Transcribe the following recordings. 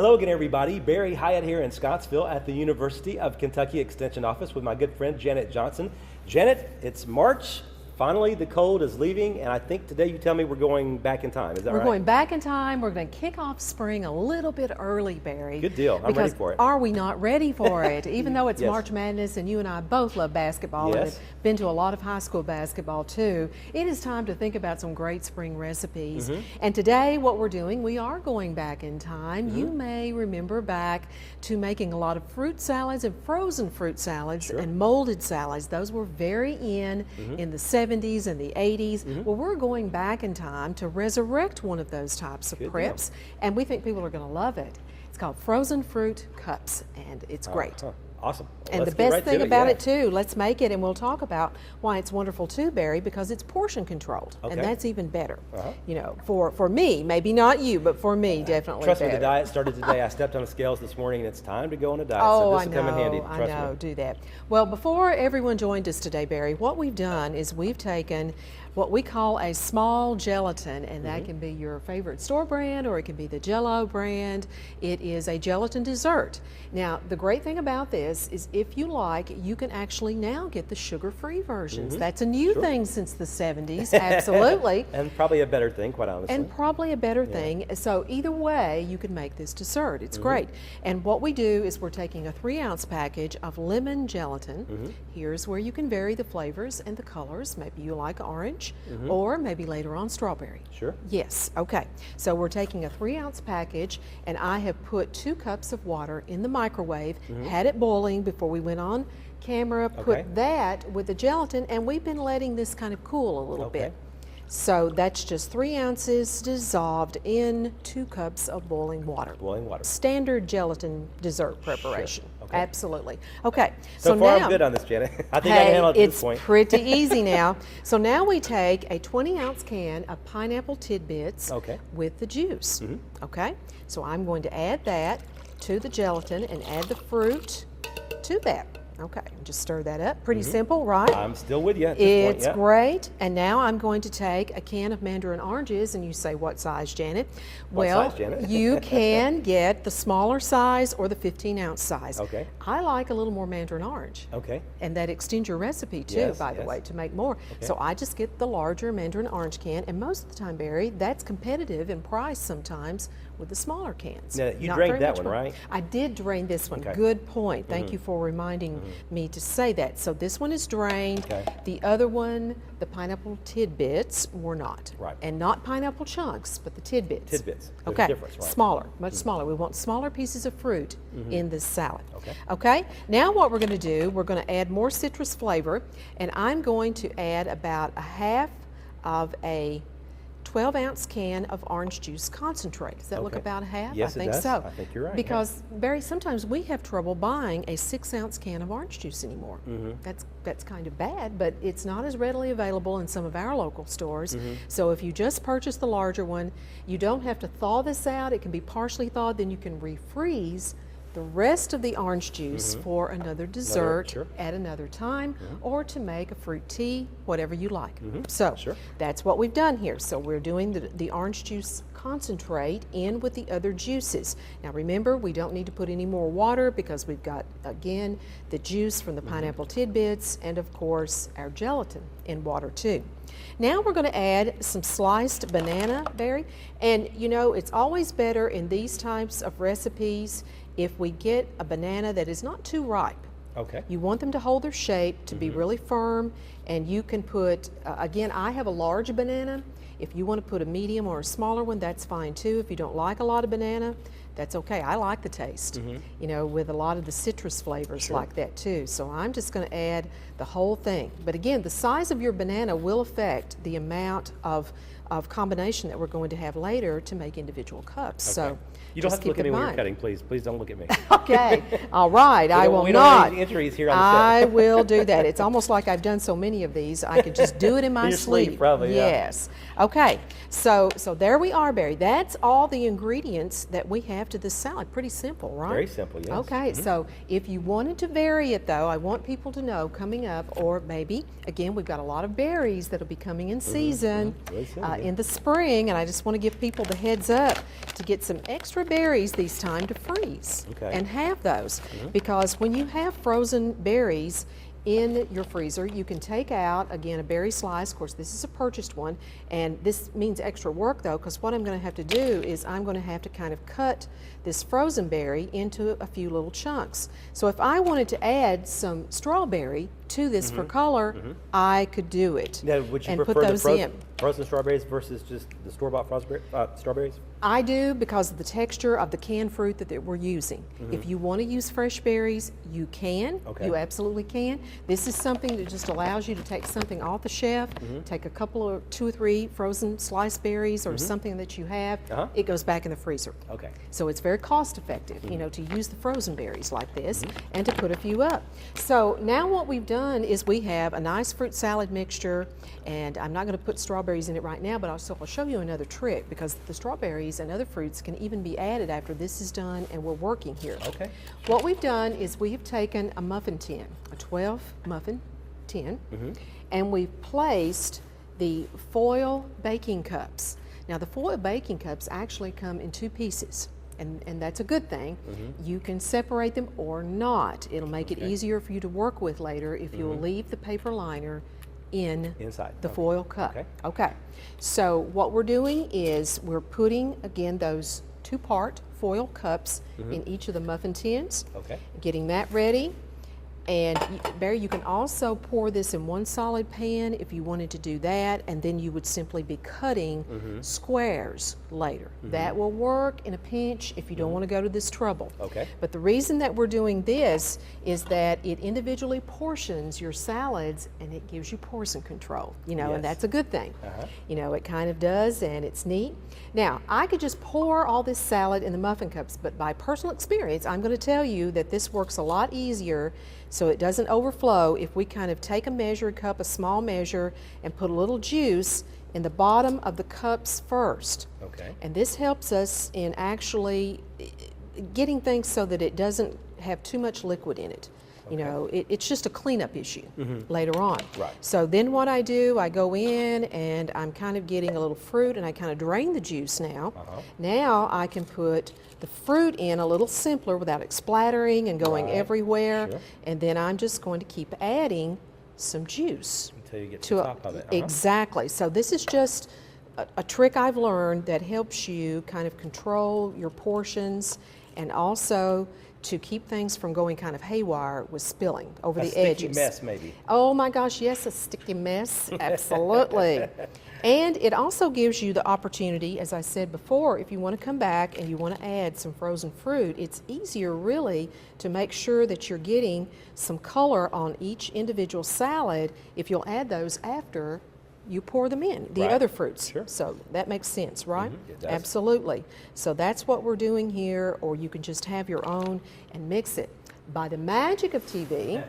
Hello again, everybody. Barry Hyatt here in Scottsville at the University of Kentucky Extension Office with my good friend Janet Johnson. Janet, it's March. Finally, the cold is leaving, and I think today you tell me we're going back in time. Is that right? We're going back in time. We're going to kick off spring a little bit early, Barry. Good deal. I'm ready for it. Are we not ready for it? Even though it's Yes. March Madness, and you and I both love basketball, and Yes. have been to a lot of high school basketball too, it is time to think about some great spring recipes. And today, what we're doing, we are going back in time. You may remember back to making a lot of fruit salads and frozen fruit salads and molded salads. Those were very in the 70s and the 80s. Well, we're going back in time to resurrect one of those types of preps, and we think people are going to love it. It's called frozen fruit cups, and it's great. Awesome. And Let's the get best right thing to about it too, let's make it, and we'll talk about why it's wonderful too, Barry, because it's portion controlled, and that's even better. You know, for me, maybe not you, but for me, definitely Trust better. me, the diet started today. I stepped on the scales this morning, and it's time to go on a diet. Oh, so this will come in handy. Trust I know, me. do that. Well, before everyone joined us today, Barry, what we've done is we've taken what we call a small gelatin, and that can be your favorite store brand, or it can be the Jell-O brand. It is a gelatin dessert. Now, the great thing about this is if you like, you can actually now get the sugar-free versions. That's a new thing since the 70s, absolutely. And probably a better thing, quite honestly. And probably a better thing. So either way, you can make this dessert. It's great. And what we do is we're taking a 3-ounce package of lemon gelatin. Here's where you can vary the flavors and the colors. Maybe you like orange, or maybe later on strawberry. Sure. Yes, okay. So we're taking a 3-ounce package, and I have put 2 cups of water in the microwave, had it boiling before we went on camera, put that with the gelatin, and we've been letting this kind of cool a little bit. So that's just 3 ounces dissolved in 2 cups of boiling water. Boiling water. Standard gelatin dessert preparation. Okay. Absolutely. Okay. So far, now, I'm good on this, Janet. I think I can handle it at this point. It's pretty easy now. So now we take a 20-ounce can of pineapple tidbits with the juice. Okay. So I'm going to add that to the gelatin and add the fruit to that. Okay, just stir that up. Pretty simple, right? I'm still with you at this point. It's great. And now I'm going to take a can of mandarin oranges, and you say, what size, Janet? What size, Janet? You can get the smaller size or the 15-ounce size. Okay. I like a little more mandarin orange. Okay. And that extends your recipe too, by the way, to make more. So I just get the larger mandarin orange can, and most of the time, Barry, that's competitive in price sometimes with the smaller cans. Now, you Not drained very that much one, more. right? I did drain this one. Good point. Thank you for reminding me to say that. So this one is drained. The other one, the pineapple tidbits, were not. Right. And not pineapple chunks, but the tidbits. Tidbits. There's Okay. a difference, right? Smaller, much smaller. We want smaller pieces of fruit in this salad. Okay. Okay. Now what we're going to do, we're going to add more citrus flavor, and I'm going to add about a half of a 12-ounce can of orange juice concentrate. Does that look about a half? Yes, I think it does. so. I think you're right. Because, Barry, sometimes we have trouble buying a 6-ounce can of orange juice anymore. That's kind of bad, but it's not as readily available in some of our local stores. So if you just purchase the larger one, you don't have to thaw this out. It can be partially thawed, then you can refreeze the rest of the orange juice for another dessert at another time, or to make a fruit tea, whatever you like. So that's what we've done here. So we're doing the orange juice concentrate in with the other juices. Now remember, we don't need to put any more water because we've got, again, the juice from the pineapple tidbits and, of course, our gelatin in water too. Now we're going to add some sliced banana, Barry, and you know, it's always better in these types of recipes if we get a banana that is not too ripe. Okay. You want them to hold their shape, to be really firm, and you can put, again, I have a large banana. If you want to put a medium or a smaller one, that's fine too. If you don't like a lot of banana, that's okay. I like the taste, you know, with a lot of the citrus flavors like that too. So I'm just going to add the whole thing. But again, the size of your banana will affect the amount of combination that we're going to have later to make individual cups. So you don't have to look at me when you're mind. cutting, please. Please don't look at me. Okay, all right, I will we not. don't have any injuries here on the set. I will do that. It's almost like I've done so many of these, I could just do it in my your sleep, probably, Yes. Okay, so there we are, Barry. That's all the ingredients that we have to this salad. Pretty simple, right? Very simple, yes. Okay, so if you wanted to vary it though, I want people to know coming up, or maybe, again, we've got a lot of berries that'll be coming in season Really soon, in the spring, and I just want to give people the heads up to get some extra berries this time to freeze and have those. Because when you have frozen berries in your freezer, you can take out, again, a berry slice. Of course, this is a purchased one, and this means extra work though, because what I'm going to have to do is I'm going to have to kind of cut this frozen berry into a few little chunks. So if I wanted to add some strawberry to this for color, I could do it. Now, would you and prefer put those the in. frozen strawberries versus just the store-bought strawberries? I do, because of the texture of the canned fruit that we're using. If you want to use fresh berries, you can. You absolutely can. This is something that just allows you to take something off the shelf, take a couple of 2 or 3 frozen sliced berries or something that you have, it goes back in the freezer. So it's very cost effective, you know, to use the frozen berries like this and to put a few up. So now what we've done is we have a nice fruit salad mixture, and I'm not going to put strawberries in it right now, but I'll show you another trick, because the strawberries and other fruits can even be added after this is done and we're working here. What we've done is we have taken a muffin tin, a 12 muffin tin, and we've placed the foil baking cups. Now the foil baking cups actually come in 2 pieces. And that's a good thing. You can separate them or not. It'll make it easier for you to work with later if you'll leave the paper liner inside the foil cup. So what we're doing is we're putting, again, those 2-part foil cups in each of the muffin tins, getting that ready. And Barry, you can also pour this in one solid pan if you wanted to do that, and then you would simply be cutting squares later. That will work in a pinch if you don't want to go to this trouble. But the reason that we're doing this is that it individually portions your salads, and it gives you portion control, you know, and that's a good thing. You know, it kind of does, and it's neat. Now, I could just pour all this salad in the muffin cups, but by personal experience, I'm going to tell you that this works a lot easier so it doesn't overflow if we kind of take a measured cup, a small measure, and put a little juice in the bottom of the cups first. And this helps us in actually getting things so that it doesn't have too much liquid in it. You know, it's just a cleanup issue later on. So then what I do, I go in and I'm kind of getting a little fruit, and I kind of drain the juice now. Now I can put the fruit in a little simpler without it splattering and going everywhere. And then I'm just going to keep adding some juice. Until you get to the top of it. Exactly. So this is just a trick I've learned that helps you kind of control your portions, and also to keep things from going kind of haywire with spilling over the edges. A sticky mess, maybe. Oh my gosh, yes, a sticky mess, absolutely. And it also gives you the opportunity, as I said before, if you want to come back and you want to add some frozen fruit, it's easier really to make sure that you're getting some color on each individual salad if you'll add those after you pour them in, the other fruits. So that makes sense, right? It does. Absolutely. So that's what we're doing here, or you can just have your own and mix it. By the magic of TV,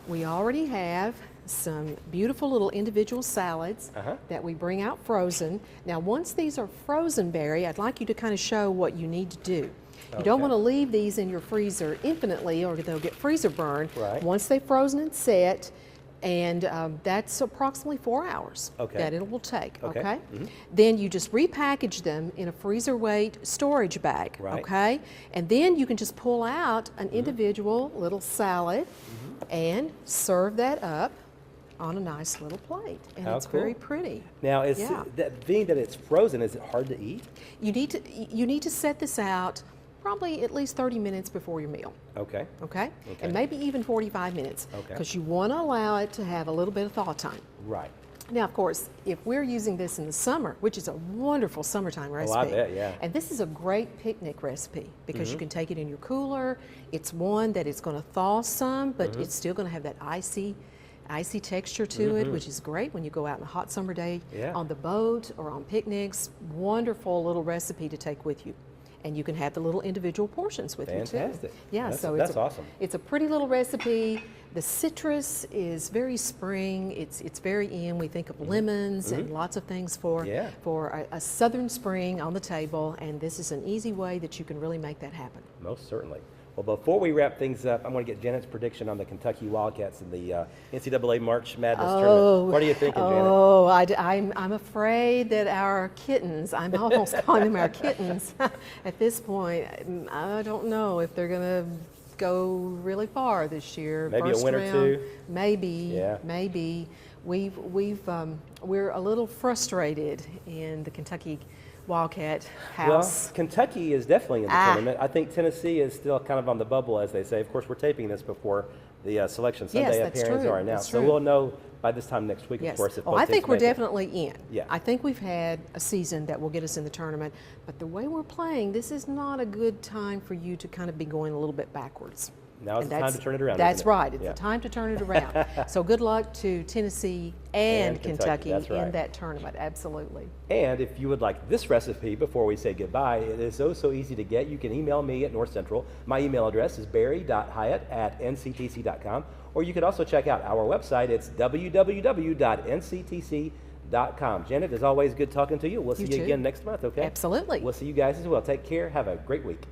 we already have some beautiful little individual salads that we bring out frozen. Now, once these are frozen, Barry, I'd like you to kind of show what you need to do. You don't want to leave these in your freezer infinitely, or they'll get freezer burned. Once they've frozen and set, and that's approximately 4 hours that it will take, Then you just repackage them in a freezer weight storage bag, And then you can just pull out an individual little salad and serve that up on a nice little plate, and it's very pretty. Now, being that it's frozen, is it hard to eat? You need to set this out probably at least 30 minutes before your meal. And maybe even 45 minutes, because you want to allow it to have a little bit of thaw time. Now, of course, if we're using this in the summer, which is a wonderful summertime recipe, I bet, and this is a great picnic recipe because you can take it in your cooler. It's one that is going to thaw some, but it's still going to have that icy texture to it, which is great when you go out on a hot summer day on the boat or on picnics. Wonderful little recipe to take with you. And you can have the little individual portions with you too. Fantastic. Yeah, that's awesome. It's a pretty little recipe. The citrus is very spring. It's very in. We think of lemons and lots of things for a southern spring on the table. And this is an easy way that you can really make that happen. Most certainly. Well, before we wrap things up, I'm going to get Janet's prediction on the Kentucky Wildcats in the NCAA March Madness tournament. What are you thinking, Janet? Oh, I'm afraid that our kittens, I'm almost calling them our kittens at this point. I don't know if they're going to go really far this year. Maybe First a win round, or two? Maybe. We're a little frustrated in the Kentucky Wildcat house. Well, Kentucky is definitely in the tournament. I think Tennessee is still kind of on the bubble, as they say. Of course, we're taping this before the Selection Sunday appearances are announced. So we'll know by this time next week, of course, if both I think teams we're make it. definitely in. Yeah. I think we've had a season that will get us in the tournament, but the way we're playing, this is not a good time for you to kind of be going a little bit backwards. Now is the time to turn it around. That's right. It's Yeah. the time to turn it around. So good luck to Tennessee and Kentucky That's right. in that tournament. Absolutely. And if you would like this recipe before we say goodbye, it is so easy to get. You can email me at North Central. My email address is barry.hyatt@nctc.com, or you could also check out our website. It's www.nctc.com. Janet, as always, good talking to you. We'll see you too. again next month, okay? Absolutely. We'll see you guys as well. Take care. Have a great week.